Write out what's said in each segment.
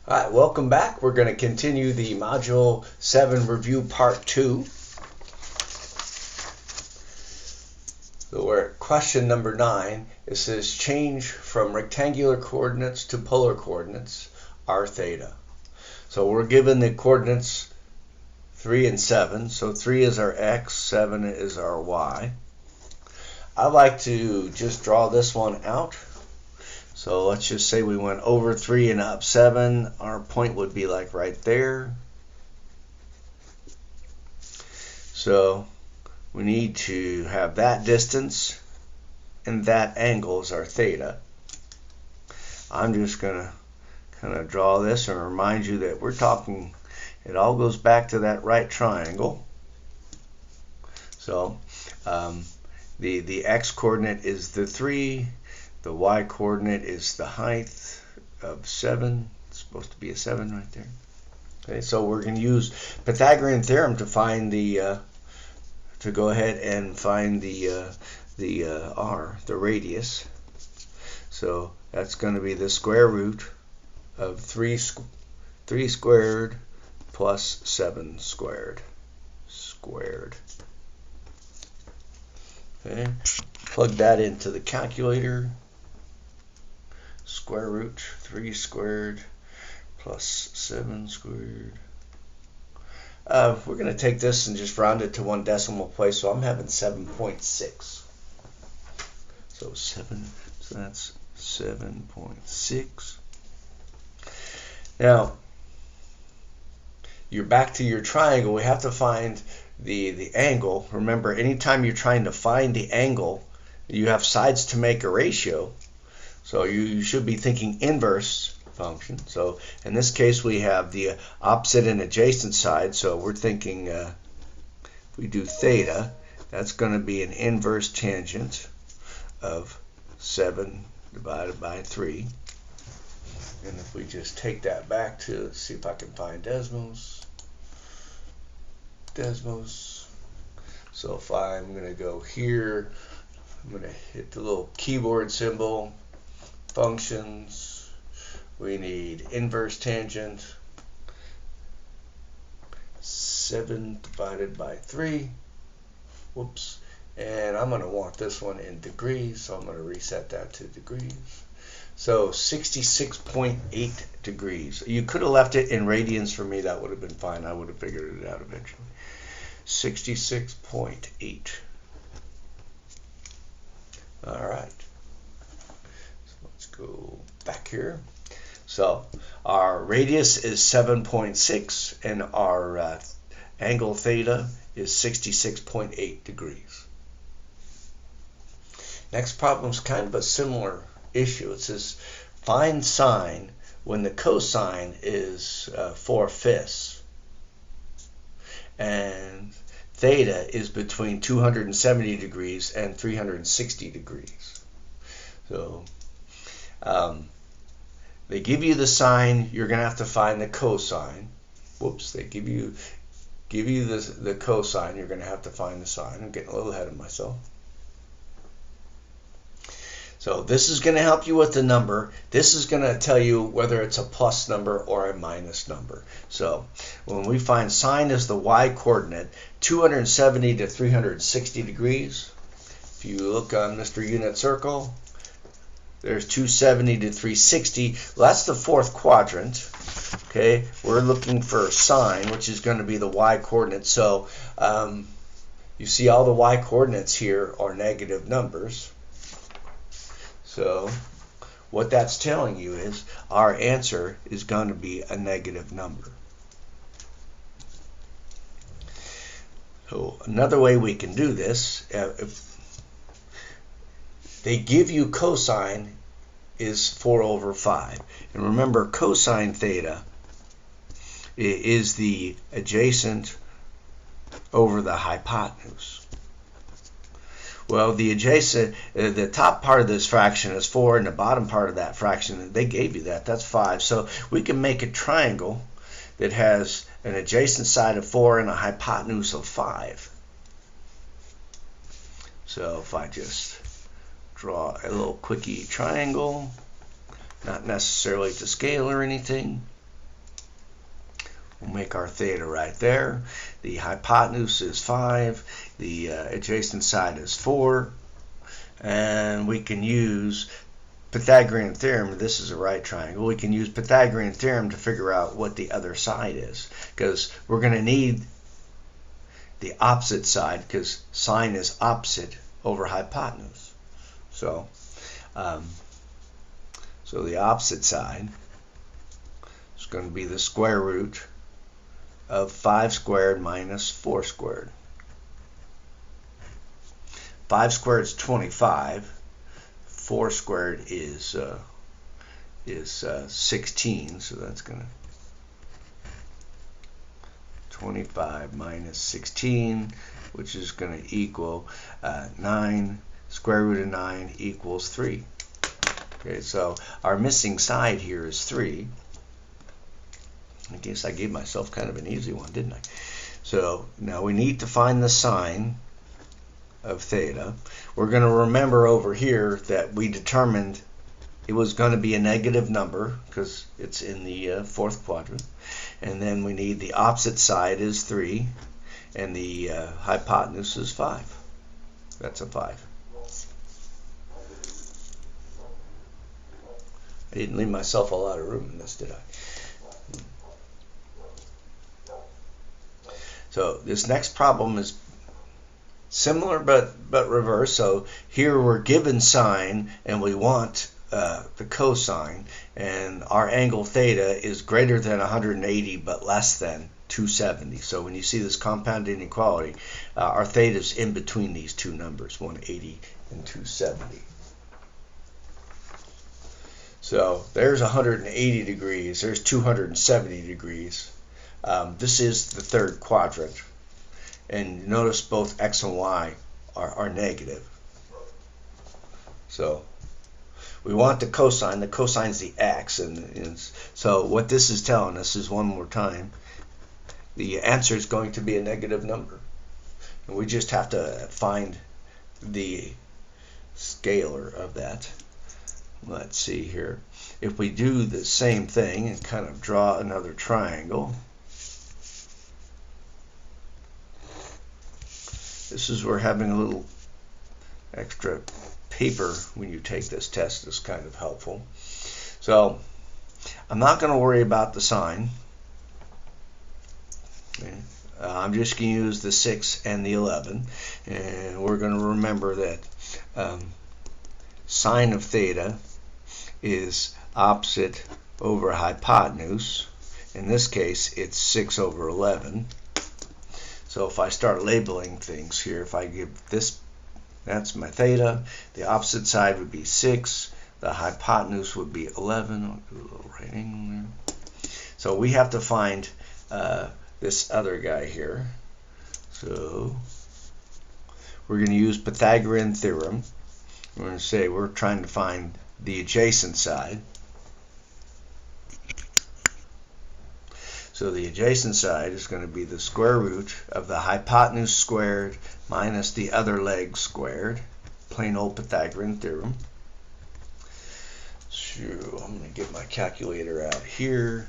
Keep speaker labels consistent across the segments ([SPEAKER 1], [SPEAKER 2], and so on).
[SPEAKER 1] All right, welcome back. We're going to continue the Module 7 review part 2. So we're at question number 9. It says change from rectangular coordinates to polar coordinates, r theta. So we're given the coordinates 3 and 7. So 3 is our x, 7 is our y. I like to just draw this one out. So let's just say we went over 3 and up 7. Our point would be like right there. So we need to have that distance and that angle is our theta. I'm just going to kind of draw this and remind you that we're talking, it all goes back to that right triangle. So the x coordinate is the 3. The y coordinate is the height of 7. It's supposed to be a 7 right there. Okay, so we're going to use Pythagorean theorem to find the to go ahead and find the r, the radius. So that's going to be the square root of 3 squared plus 7 squared. Okay, plug that into the calculator. Square root 3 squared plus 7 squared. We're going to take this and just round it to one decimal place, so I'm having 7.6. So that's 7.6. Now, you're back to your triangle. We have to find the angle. Remember, anytime you're trying to find the angle, you have sides to make a ratio. So you should be thinking inverse function. So in this case, we have the opposite and adjacent side. So we're thinking if we do theta, that's going to be an inverse tangent of 7 divided by 3. And if we just take that back to, let's see if I can find Desmos. So if I'm going to go here, I'm going to hit the little keyboard symbol. Functions, we need inverse tangent, 7 divided by 3, whoops, and I'm going to want this one in degrees, so I'm going to reset that to degrees. So 66.8 degrees. You could have left it in radians for me, that would have been fine, I would have figured it out eventually. 66.8. Alright. Go back here. So our radius is 7.6 and our angle theta is 66.8 degrees. Next problem is kind of a similar issue. It says find sine when the cosine is 4/5 and theta is between 270 degrees and 360 degrees. So they give you the sine, you're going to have to find the cosine. Whoops, they give you the cosine, you're going to have to find the sine. I'm getting a little ahead of myself. So this is going to help you with the number. This is going to tell you whether it's a plus number or a minus number. So when we find sine as the y coordinate, 270 to 360 degrees. If you look on Mr. Unit Circle, there's 270 to 360. Well, that's the fourth quadrant. Okay, we're looking for sine, which is going to be the y coordinate. So you see all the y coordinates here are negative numbers. So what that's telling you is our answer is going to be a negative number. So another way we can do this, if they give you cosine is 4/5. And remember, cosine theta is the adjacent over the hypotenuse. Well, the adjacent, the top part of this fraction is 4, and the bottom part of that fraction, they gave you that, that's 5. So we can make a triangle that has an adjacent side of 4 and a hypotenuse of 5. So if I just draw a little quickie triangle, not necessarily to scale or anything. We'll make our theta right there. The hypotenuse is 5. The adjacent side is 4. And we can use Pythagorean theorem. This is a right triangle. We can use Pythagorean theorem to figure out what the other side is, because we're going to need the opposite side, because sine is opposite over hypotenuse. So the opposite side is going to be the square root of 5 squared minus 4 squared. 5 squared is 25. 4 squared is 16, so that's going to 25 minus 16, which is going to equal 9. Square root of 9 equals 3. Okay, so our missing side here is 3. I guess I gave myself kind of an easy one, didn't I? So now we need to find the sine of theta. We're going to remember over here that we determined it was going to be a negative number because it's in the fourth quadrant. And then we need the opposite side is 3, and the hypotenuse is 5. That's a 5. I didn't leave myself a lot of room in this, did I? So this next problem is similar but reverse. So here we're given sine and we want the cosine, and our angle theta is greater than 180 but less than 270. So when you see this compound inequality, our theta is in between these two numbers, 180 and 270. So there's 180 degrees, there's 270 degrees. This is the third quadrant, and notice both x and y are negative. So we want the cosine. The cosine is the x, and so what this is telling us is, one more time, the answer is going to be a negative number, and we just have to find the scalar of that. Let's see here. If we do the same thing and kind of draw another triangle, this is where having a little extra paper when you take this test is kind of helpful. So I'm not going to worry about the sine. Okay. I'm just going to use the 6 and the 11, and we're going to remember that sine of theta is opposite over hypotenuse. In this case, it's 6 over 11. So if I start labeling things here, if I give this, that's my theta, the opposite side would be 6, the hypotenuse would be 11. I'll do a little writing there. So we have to find this other guy here. So we're going to use Pythagorean theorem. We're going to say we're trying to find the adjacent side. So the adjacent side is going to be the square root of the hypotenuse squared minus the other leg squared. Plain old Pythagorean theorem. So I'm going to get my calculator out here.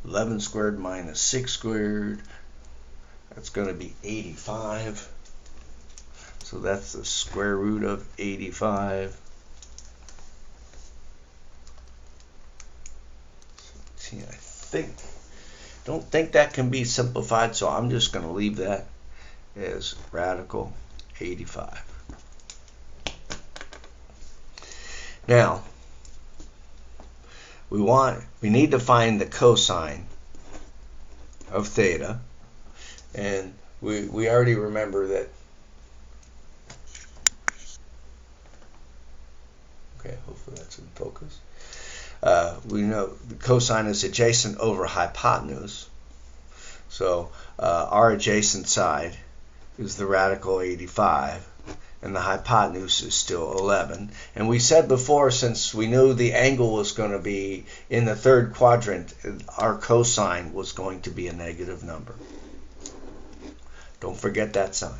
[SPEAKER 1] 11 squared minus 6 squared. That's going to be 85. So that's the square root of 85. I don't think that can be simplified, so I'm just going to leave that as radical 85. Now, we need to find the cosine of theta, and we already remember that. Okay, hopefully that's in focus. We know the cosine is adjacent over hypotenuse, so our adjacent side is the radical 85, and the hypotenuse is still 11. And we said before, since we knew the angle was going to be in the third quadrant, our cosine was going to be a negative number. Don't forget that sign.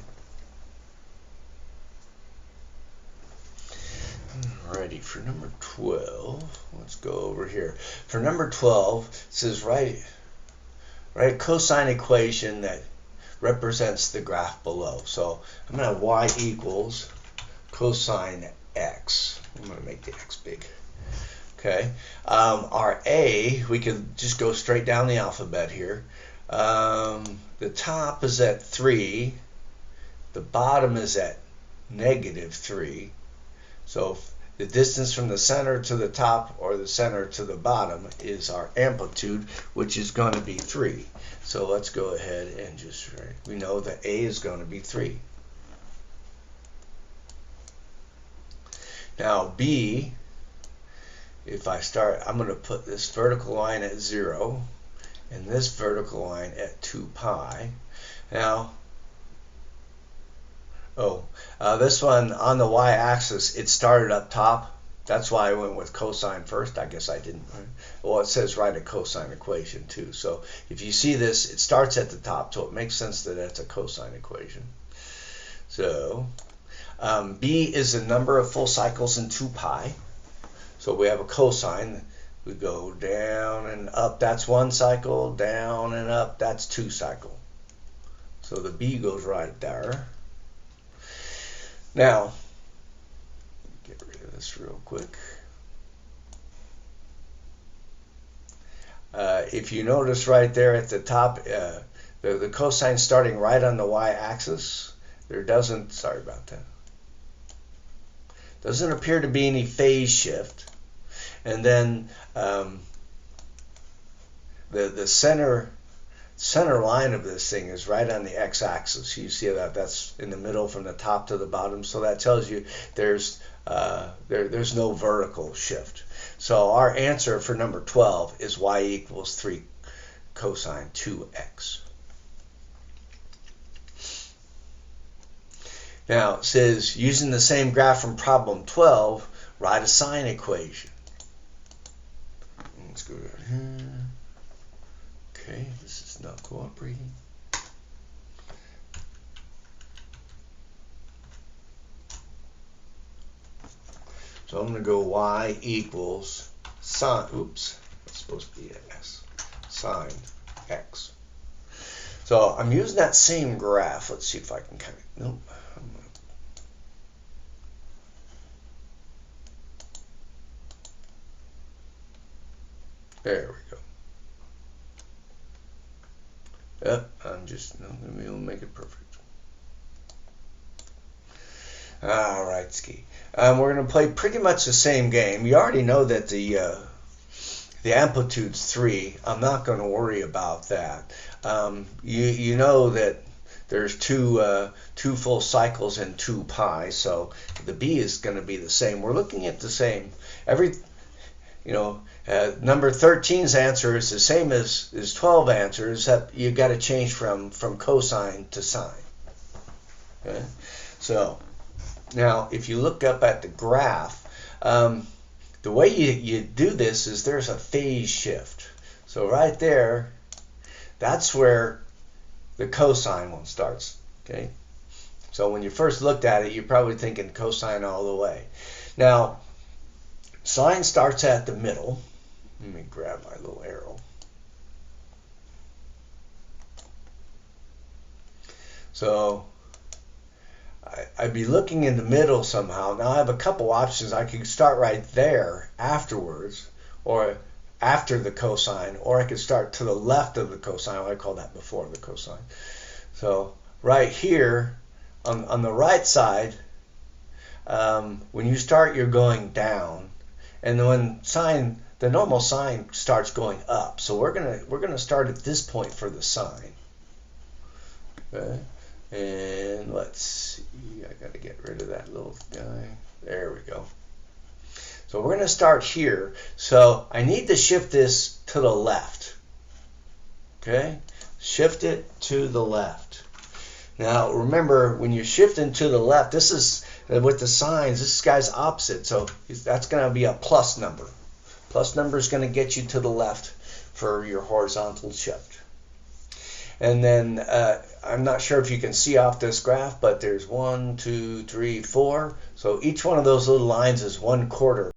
[SPEAKER 1] Alrighty, for number 12, let's go over here. For number 12, it says write a cosine equation that represents the graph below. So I'm going to have y equals cosine x. I'm going to make the x big. Okay. Our a, we could just go straight down the alphabet here. The top is at 3. The bottom is at -3. So the distance from the center to the top or the center to the bottom is our amplitude, which is going to be 3. So let's go ahead and just write. We know that a is going to be 3. Now b, if I start, I'm going to put this vertical line at 0 and this vertical line at 2 pi. Now, this one on the y-axis, it started up top. That's why I went with cosine first. I guess I didn't. Well, it says write a cosine equation too. So if you see this, it starts at the top, so it makes sense that it's a cosine equation. So b is the number of full cycles in 2 pi. So we have a cosine. We go down and up. That's 1 cycle. Down and up. That's 2 cycle. So the b goes right there. Now, get rid of this real quick. If you notice right there at the top, the cosine starting right on the y-axis, there doesn't, sorry about that, doesn't appear to be any phase shift. And then the center line of this thing is right on the x-axis. You see that that's in the middle from the top to the bottom, so that tells you there's no vertical shift. So our answer for number 12 is y equals 3 cosine 2x. Now it says using the same graph from problem 12, write a sine equation. Let's go down here. Okay, this is not cooperating. So I'm going to go y equals sine, oops, that's supposed to be an s, sine x. So I'm using that same graph. Let's see if I can kind of, nope. There we go. Yep, I'm just, no, maybe we'll make it perfect. Alright, Ski. We're going to play pretty much the same game. You already know that the amplitude's 3. I'm not going to worry about that. You know that there's two full cycles in 2 pi, so the b is going to be the same. We're looking at the same. Number 13's answer is the same as 12 answers, except you got to change from cosine to sine. Okay, so now if you look up at the graph, the way you do this is there's a phase shift. So right there, that's where the cosine one starts. Okay, so when you first looked at it, you're probably thinking cosine all the way. Now, sine starts at the middle. Let me grab my little arrow. So I'd be looking in the middle somehow. Now I have a couple options. I could start right there afterwards, or after the cosine, or I could start to the left of the cosine. I call that before the cosine. So right here on the right side, when you start, you're going down, and when the normal sine starts going up. So we're gonna start at this point for the sine. Okay, and let's see. I gotta get rid of that little guy. There we go. So we're gonna start here. So I need to shift this to the left. Okay, shift it to the left. Now remember, when you're shifting to the left, this is with the signs. This guy's opposite, so that's gonna be a plus number. Plus number is going to get you to the left for your horizontal shift. And then I'm not sure if you can see off this graph, but there's 1, 2, 3, 4. So each one of those little lines is 1/4